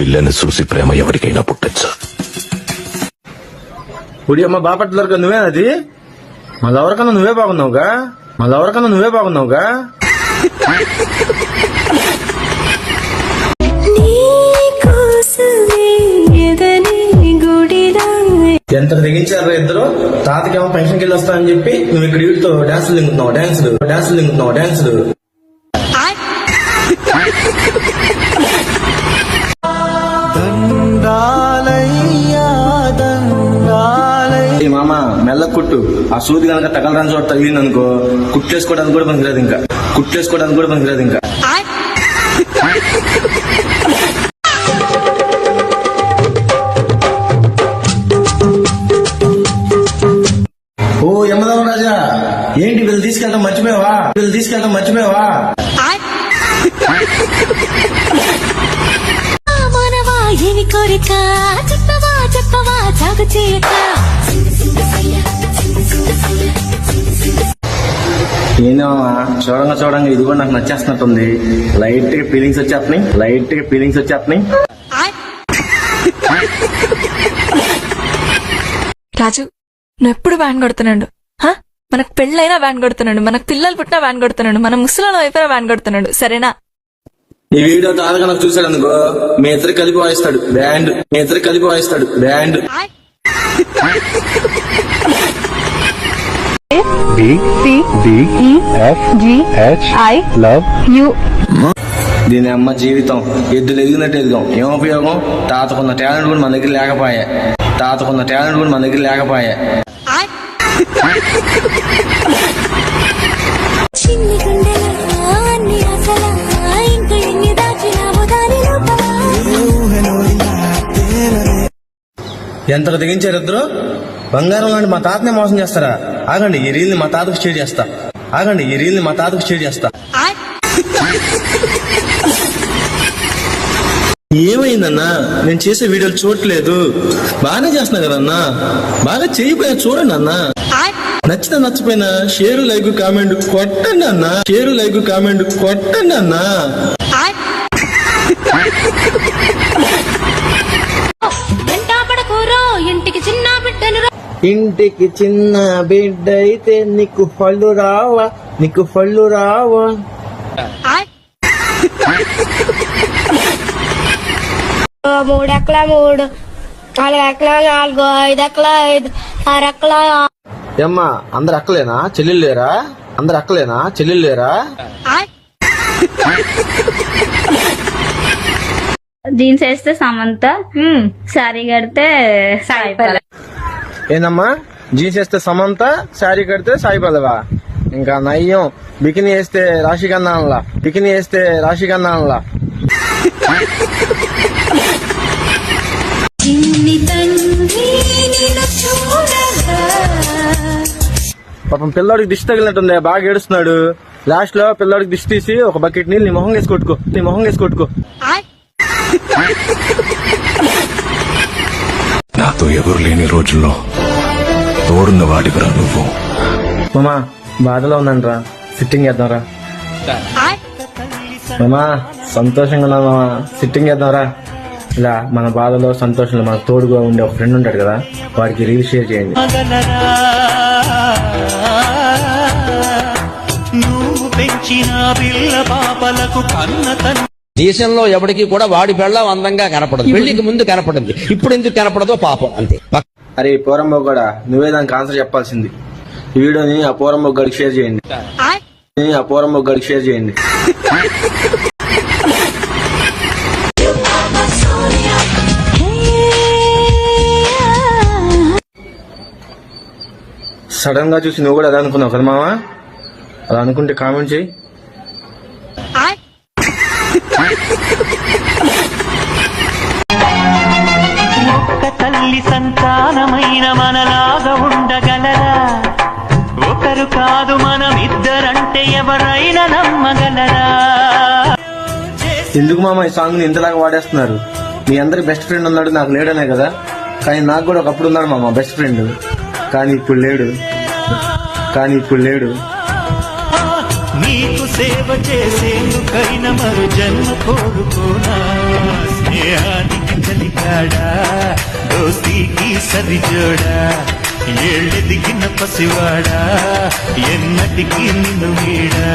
పిల్లని చూసి ప్రేమ ఎవరికైనా పుట్టచ్చు. ఉడి అమ్మ బాపట్ల నువ్వే అది మళ్ళెవరికన్నా నువ్వే బాగున్నావుగా ఎంత తెగించారు ఇద్దరు. తాతకేమో పెన్షన్కి వెళ్ళి వస్తానని చెప్పి నువ్వు ఇక్కడ వీటితో డాన్సులు దింగుతున్నావు. మామ మెల్ల కుట్టు. ఆ సూది కనుక తగలరాని చోట తగిలింది అనుకో, కుట్లేసుకోవడానికి కూడా పనికిరాదు ఇంకా. ఓ యమధర్మ రాజా, ఏంటి వీళ్ళు తీసుకెళ్ళడం మర్చిపోయావా? కోరిక చెప్పవా చాకు చేయక ఏందో చూడంగా ఇది కూడా నాకు నచ్చేస్తున్నట్టుంది. లైట్ గా ఫీలింగ్స్ వచ్చేస్తున్నాయి. రాజు, నువ్వు ఎప్పుడు వ్యాన్ కొడుతున్నాడు? మనకు పెళ్ళైనా వ్యాన్ కొడుతున్నాడు, మనకు పిల్లలు పుట్టినా వ్యాన్ కొడుతున్నాడు, మన ముసలిలో అయిపోయినా వ్యాన్ కొడుతున్నాడు. సరేనా? ఈ వీడియో తాతగా నాకు చూసాడు అనుకో, మీ ఇద్దరు కలిపి వాయిస్తాడు బ్యాండ్. దీని అమ్మ జీవితం ఎద్దులు ఎదిగినట్టు ఎదిగాం. ఏం ఉపయోగం? తాతకున్న టాలెంట్ కూడా మన దగ్గర లేకపోయా. ఎంత తెగించారు ఇద్దరు. బంగారం లాంటి మా తాతనే మోసం చేస్తారా? ఆగండి, ఈ రీల్ని మా తాతకు షేర్ చేస్తా. ఏమైందన్నా? నేను చేసే వీడియోలు చూడట్లేదు. బాగానే చేస్తున్నా కదన్నా, బాగా చేయిపోయా చూడండి అన్నా. నచ్చితే నచ్చిపోయినా షేరు లైక్ కామెంట్ కొట్టండి అన్నా. ఇంటికి చిన్న బిడ్డ అయితే నీకు పళ్ళు రావా? 3 ఎకలా 3, 4 ఎకలా 4, 5 ఎకలా 5, 6 ఎకలా. ఏమ్మా, అందరు అక్కలేనా? చెల్లెలు లేరా? జీన్స్ వేస్తే సమంత, శారీ కడితే సాయి పల్లవి. ఏందమ్మా, జీన్స్ వేస్తే సమంత, శారీ కడితే సాయి పల్లవా? ఇంకా నయ్యం, బికినీ వేస్తే రాశికన్నాన్లా. పాపం పిల్లోడికి దిష్టి తగిలినట్టుంది, బాగా ఏడుస్తున్నాడు. లాస్ట్ లో పిల్లోడికి దిష్టి తీసి ఒక బకెట్ నీళ్ళు నీ మొహం వేసి కొట్టుకో. నాతో ఎవరు లేని రోజుల్లో తోడున్న వాడివిరా నువ్వు. మామా, బాధలో ఉన్నానరా, సిట్టింగ్ చేద్దాంరా. మామా, సంతోషంగా ఉన్నా మామా, సిట్టింగ్ చేద్దాంరా. ఇలా మన బాధలో సంతోషంలో మన తోడుగా ఉండే ఒక ఫ్రెండ్ ఉంటాడు కదా, వాడికి రీల్ షేర్ చేయండి. దేశంలో ఎవరికి కూడా వాడి పెళ్ళం అందంగా కనపడదు. పెళ్లికి ముందు కనపడింది, ఇప్పుడు ఎందుకు కనపడదో పాపం అంతే. అరే పూరంబో కూడా నువ్వే దానికి ఆన్సర్ చెప్పాల్సింది. ఈ వీడియోని ఆ పూరంబో గడికి షేర్ చేయండి. సడన్ గా చూసి నువ్వు కూడా అదే అనుకున్నావు కదా మావా? అలా అనుకుంటే కామెంట్ చేయి. ఒక్క తల్లి సంతానమైన మనలాగా ఉండగలరా? ఒకరు కాదు మనం ఇద్దరంటే ఎవరైనా నమ్మగలరా? ఎందుకు మామ ఈ సాంగ్ ని ఇంతలాగా వాడేస్తున్నారు? మీ అందరి బెస్ట్ ఫ్రెండ్ ఉన్నాడు, నాకు లేడనే కదా. కానీ నాకు కూడా ఒకప్పుడు ఉన్నాడు మామ బెస్ట్ ఫ్రెండ్, కానీ ఇప్పుడు లేడు. నీకు సేవ చేసేందుకైనా మరో జన్మ కోరుకోనా స్నేహాన్ని దోస్తీకి సరిజోడా ఏళ్ళెదిగిన పసివాడా ఎన్నటికి నిన్ను వీడా